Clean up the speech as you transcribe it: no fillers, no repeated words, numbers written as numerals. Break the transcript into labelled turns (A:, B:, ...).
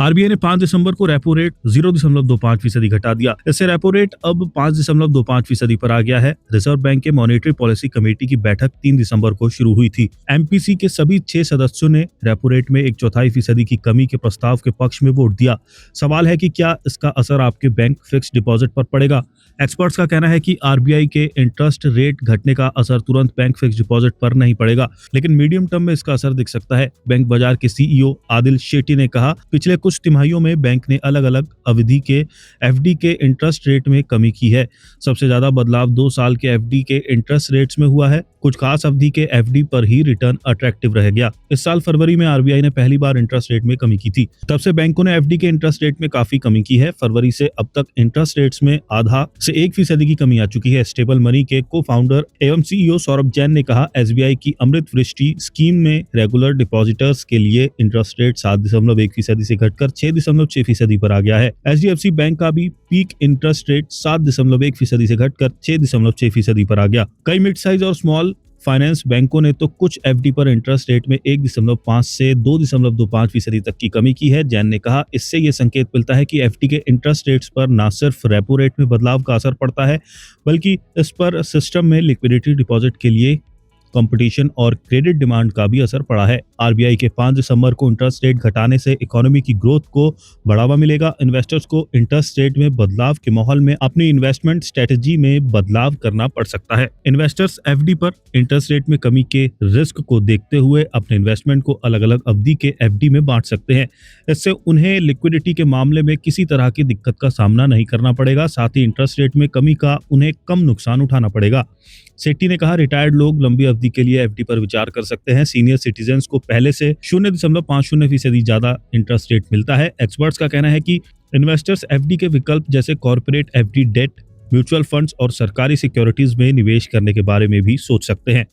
A: RBI ने 5 दिसंबर को repo rate 0.25% घटा दिया। इससे रेपो रेट अब 5.25% पर आ गया है। रिजर्व बैंक के मॉनेटरी पॉलिसी कमेटी की बैठक 3 दिसंबर को शुरू हुई थी। एमपीसी के सभी 6 सदस्यों ने रेपो रेट में 1/4% की कमी के प्रस्ताव के पक्ष में वोट दिया। सवाल है कि क्या इसका असर आपके बैंक फिक्स्ड डिपॉजिट पर पड़ेगा। एक्सपर्ट्स का कहना है कि आरबीआई के इंटरेस्ट रेट घटने का असर तुरंत बैंक फिक्स्ड डिपॉजिट पर नहीं पड़ेगा, लेकिन मीडियम टर्म में इसका असर दिख सकता है। बैंक बाजार के सीईओ आदिल शेट्टी ने कहा, पिछले कुछ तिमाहियों में बैंक ने अलग अलग अवधि के एफडी के इंटरेस्ट रेट में कमी की है। सबसे ज्यादा बदलाव 2 साल के एफडी के इंटरेस्ट रेट्स में हुआ है। कुछ खास अवधि के एफडी पर ही रिटर्न अट्रैक्टिव रह गया। इस साल फरवरी में आरबीआई ने पहली बार इंटरेस्ट रेट में कमी की थी। तब से बैंकों ने एफडी के इंटरेस्ट रेट में काफी कमी की है। फरवरी से अब तक इंटरेस्ट रेट्स में आधा से 1% की कमी आ चुकी है। स्टेबल मनी के को फाउंडर एवं सीईओ सौरभ जैन ने कहा, एसबीआई की अमृत वृष्टि स्कीम में रेगुलर डिपॉजिटर्स के लिए इंटरेस्ट रेट 7.1% से घटकर 6.6% पर आ गया है। एचडीएफसी बैंक का भी पीक इंटरेस्ट रेट 7.1% से घटकर 6.6% पर आ गया। कई मिड साइज और स्मॉल फाइनेंस बैंकों ने तो कुछ एफडी पर इंटरेस्ट रेट में 1.5 से 2.25% तक की कमी की है। जैन ने कहा, इससे ये संकेत मिलता है कि एफडी के इंटरेस्ट रेट्स पर न सिर्फ रेपो रेट में बदलाव का असर पड़ता है, बल्कि इस पर सिस्टम में लिक्विडिटी डिपॉजिट के लिए कंपटीशन और क्रेडिट डिमांड का भी असर पड़ा है। आरबीआई के 5 दिसंबर को इंटरेस्ट रेट घटाने से इकोनॉमी की ग्रोथ को बढ़ावा मिलेगा। इन्वेस्टर्स को इंटरेस्ट रेट में बदलाव के माहौल में अपनी इन्वेस्टमेंट स्ट्रेटेजी में बदलाव करना पड़ सकता है। इन्वेस्टर्स एफडी पर इंटरेस्ट रेट में कमी के रिस्क को देखते हुए अपने इन्वेस्टमेंट को अलग अलग अवधि के एफडी में बांट सकते हैं। इससे उन्हें लिक्विडिटी के मामले में किसी तरह की दिक्कत का सामना नहीं करना पड़ेगा। साथ ही इंटरेस्ट रेट में कमी का उन्हें कम नुकसान उठाना पड़ेगा। सेट्टी ने कहा, रिटायर्ड लोग लंबी अवधि के लिए एफडी पर विचार कर सकते हैं। सीनियर सिटीजन्स को पहले से 0.50% ज्यादा इंटरेस्ट रेट मिलता है। एक्सपर्ट्स का कहना है कि इन्वेस्टर्स एफडी के विकल्प जैसे corporate FD, debt, mutual funds और सरकारी सिक्योरिटीज में निवेश करने के बारे में भी सोच सकते हैं।